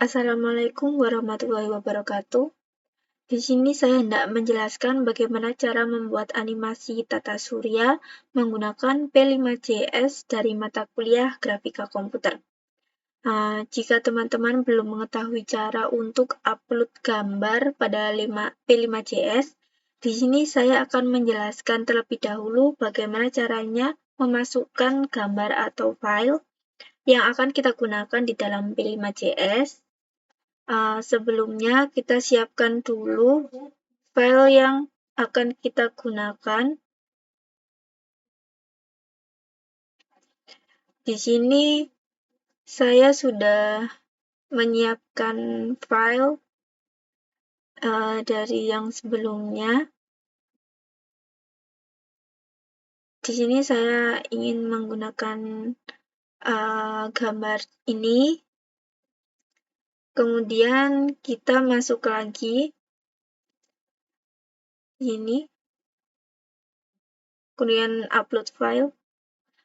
Assalamualaikum warahmatullahi wabarakatuh. Di sini saya hendak menjelaskan bagaimana cara membuat animasi tata surya menggunakan P5JS dari mata kuliah Grafika Komputer. Jika teman-teman belum mengetahui cara untuk upload gambar pada P5JS, di sini saya akan menjelaskan terlebih dahulu bagaimana caranya memasukkan gambar atau file yang akan kita gunakan di dalam P5JS. Sebelumnya kita siapkan dulu file yang akan kita gunakan. Di sini saya sudah menyiapkan file dari yang sebelumnya. Di sini saya ingin menggunakan gambar ini. Kemudian kita masuk lagi ini. Kemudian upload file.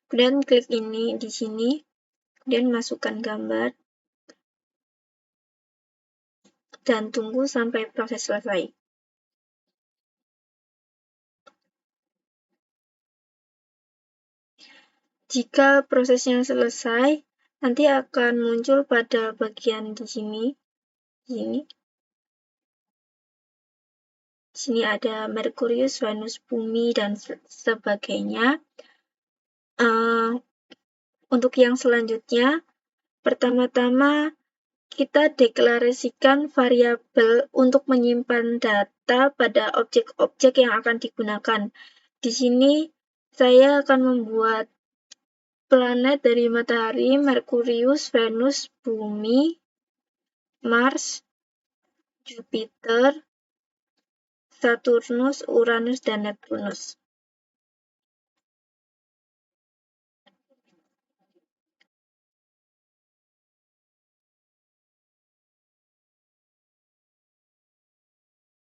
Kemudian klik ini di sini. Kemudian masukkan gambar. Dan tunggu sampai proses selesai. Jika prosesnya selesai, nanti akan muncul pada bagian di sini. Di sini ada Merkurius, Venus, Bumi, dan sebagainya. Untuk yang selanjutnya, pertama-tama kita deklarasikan variabel untuk menyimpan data pada objek-objek yang akan digunakan. Di sini saya akan membuat planet dari matahari, Merkurius, Venus, Bumi, Mars, Jupiter, Saturnus, Uranus, dan Neptunus.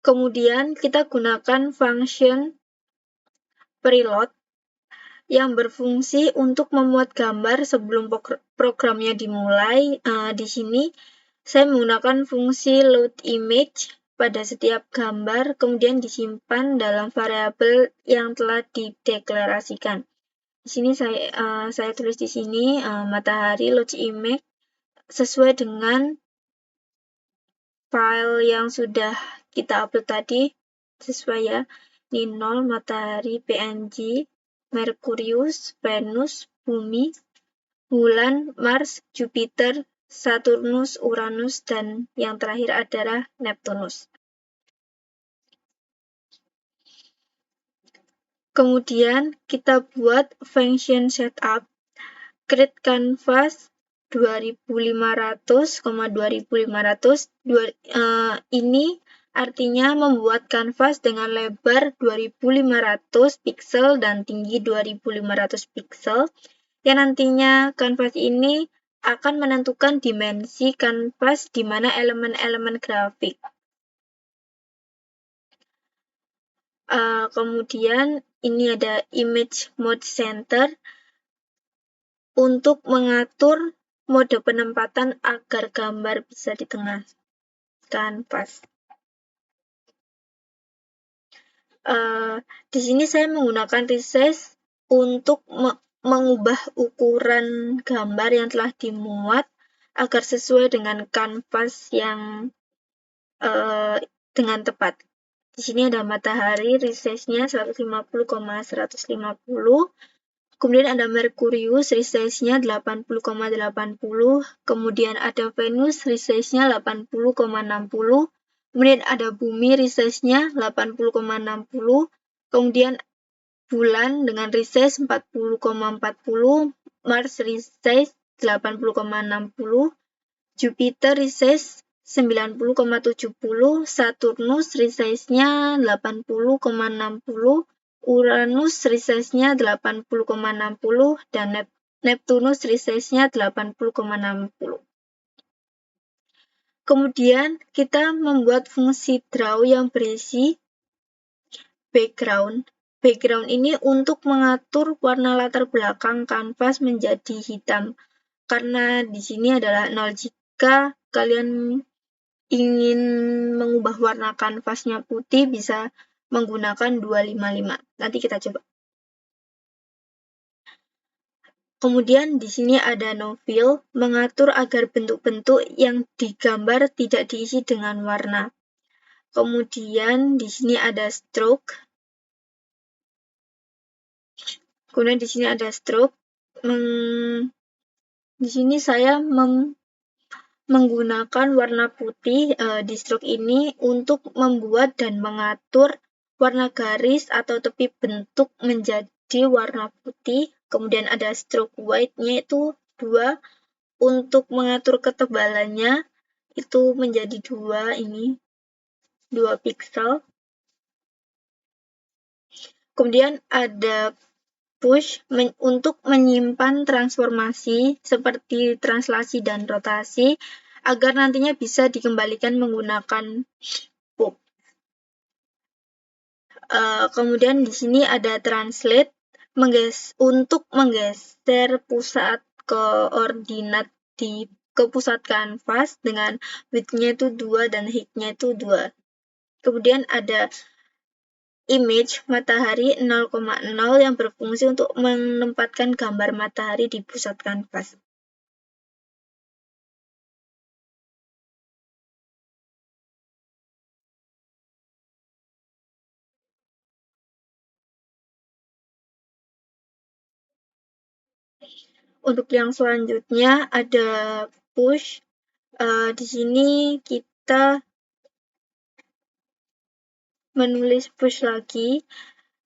Kemudian kita gunakan function preload yang berfungsi untuk memuat gambar sebelum programnya dimulai. Di sini saya menggunakan fungsi load image pada setiap gambar, kemudian disimpan dalam variabel yang telah dideklarasikan. Di sini saya tulis di sini matahari load image sesuai dengan file yang sudah kita upload tadi, sesuai ya. Ini 0 matahari PNG, Merkurius, Venus, Bumi, bulan, Mars, Jupiter, Saturnus, Uranus, dan yang terakhir adalah Neptunus. Kemudian kita buat function setup, create canvas 2500,2500. Ini artinya membuat kanvas dengan lebar 2500 pixel dan tinggi 2500 pixel. Yang nantinya kanvas ini akan menentukan dimensi kanvas di mana elemen-elemen grafik. Kemudian ini ada image mode center untuk mengatur mode penempatan agar gambar bisa di tengah kanvas. Di sini saya menggunakan resize untuk mengubah ukuran gambar yang telah dimuat agar sesuai dengan kanvas yang dengan tepat. Di sini ada matahari, resize-nya 150,150. Kemudian ada Merkurius, resize-nya 80,80. Kemudian ada Venus, resize-nya 80,60. Kemudian ada Bumi, resize-nya 80,60. Kemudian bulan dengan resize 40,40. Mars resize 80,60. Jupiter resize 90,70. Saturnus resize-nya 80,60. Uranus resize-nya 80,60 dan Neptunus resize-nya 80,60. Kemudian kita membuat fungsi draw yang berisi background. Background ini untuk mengatur warna latar belakang kanvas menjadi hitam. Karena di sini adalah 0 jika kalian ingin mengubah warna kanvasnya putih, bisa menggunakan 255. Nanti kita coba. Kemudian di sini ada no fill, mengatur agar bentuk-bentuk yang digambar tidak diisi dengan warna. Kemudian di sini ada stroke. Kemudian di sini ada stroke. Di sini saya menggunakan warna putih di stroke ini untuk membuat dan mengatur warna garis atau tepi bentuk menjadi warna putih. Kemudian ada stroke white-nya itu 2, untuk mengatur ketebalannya itu menjadi 2 pixel. Kemudian ada push untuk menyimpan transformasi seperti translasi dan rotasi agar nantinya bisa dikembalikan menggunakan pop. Kemudian di sini ada translate untuk menggeser pusat koordinat ke pusat kanvas dengan width-nya itu 2 dan height-nya itu 2. Kemudian ada image matahari 0,0 yang berfungsi untuk menempatkan gambar matahari di pusat kanvas. Untuk yang selanjutnya ada push. Di sini kita menulis push lagi.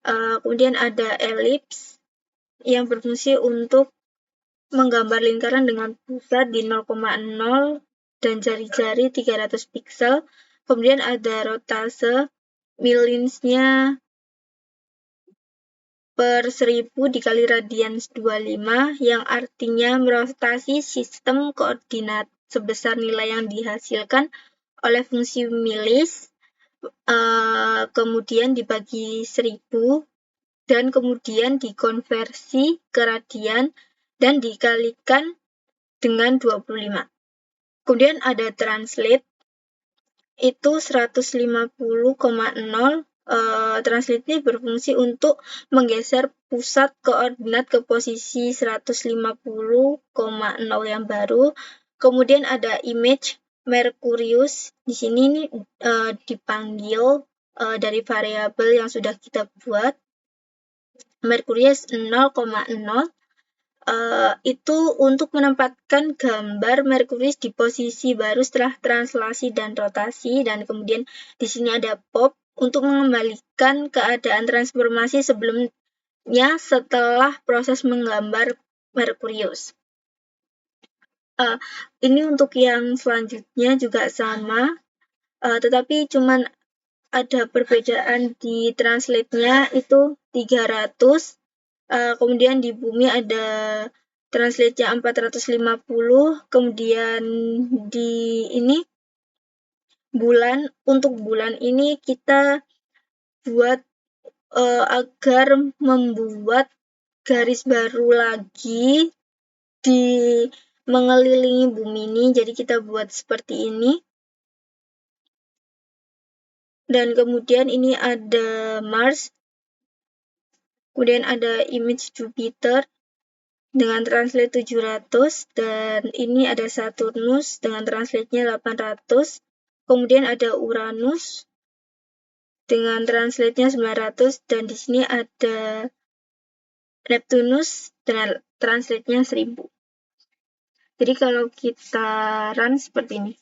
Kemudian ada ellipse yang berfungsi untuk menggambar lingkaran dengan pusat di 0,0 dan jari-jari 300 pixel. Kemudian ada rotase, millions-nya per 1000 dikali radians 25, yang artinya merotasi sistem koordinat sebesar nilai yang dihasilkan oleh fungsi millis, kemudian dibagi 1000, dan kemudian dikonversi ke radian dan dikalikan dengan 25. Kemudian ada translate, itu 150,0. Translate ini berfungsi untuk menggeser pusat koordinat ke posisi 150,0 yang baru. Kemudian ada image Mercurius. Di sini dipanggil dari variabel yang sudah kita buat. Mercurius 0,0. Itu untuk menempatkan gambar Mercurius di posisi baru setelah translasi dan rotasi, dan kemudian di sini ada pop untuk mengembalikan keadaan transformasi sebelumnya setelah proses menggambar Mercurius. Ini untuk yang selanjutnya juga sama, tetapi cuman ada perbedaan di translate-nya itu 300. Kemudian di bumi ada translate-nya 450, kemudian di ini untuk bulan ini kita buat agar membuat garis baru lagi di mengelilingi bumi ini, jadi kita buat seperti ini. Dan kemudian ini ada Mars, kemudian ada image Jupiter dengan translate 700, dan ini ada Saturnus dengan translate-nya 800. Kemudian ada Uranus dengan translate-nya 900, dan di sini ada Neptunus dengan translate-nya 1000. Jadi kalau kita run seperti ini.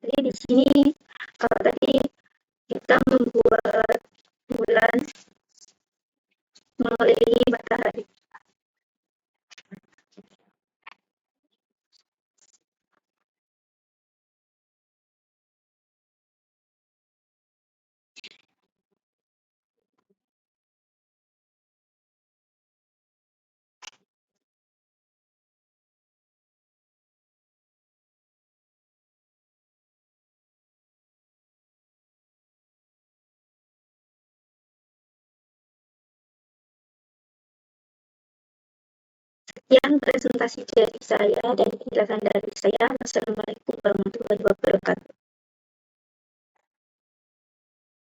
Jadi di sini kalau tadi kita membuat bulan mengelilingi matahari. Sekian presentasi dari saya dan penjelasan dari saya. Wassalamualaikum warahmatullahi wabarakatuh.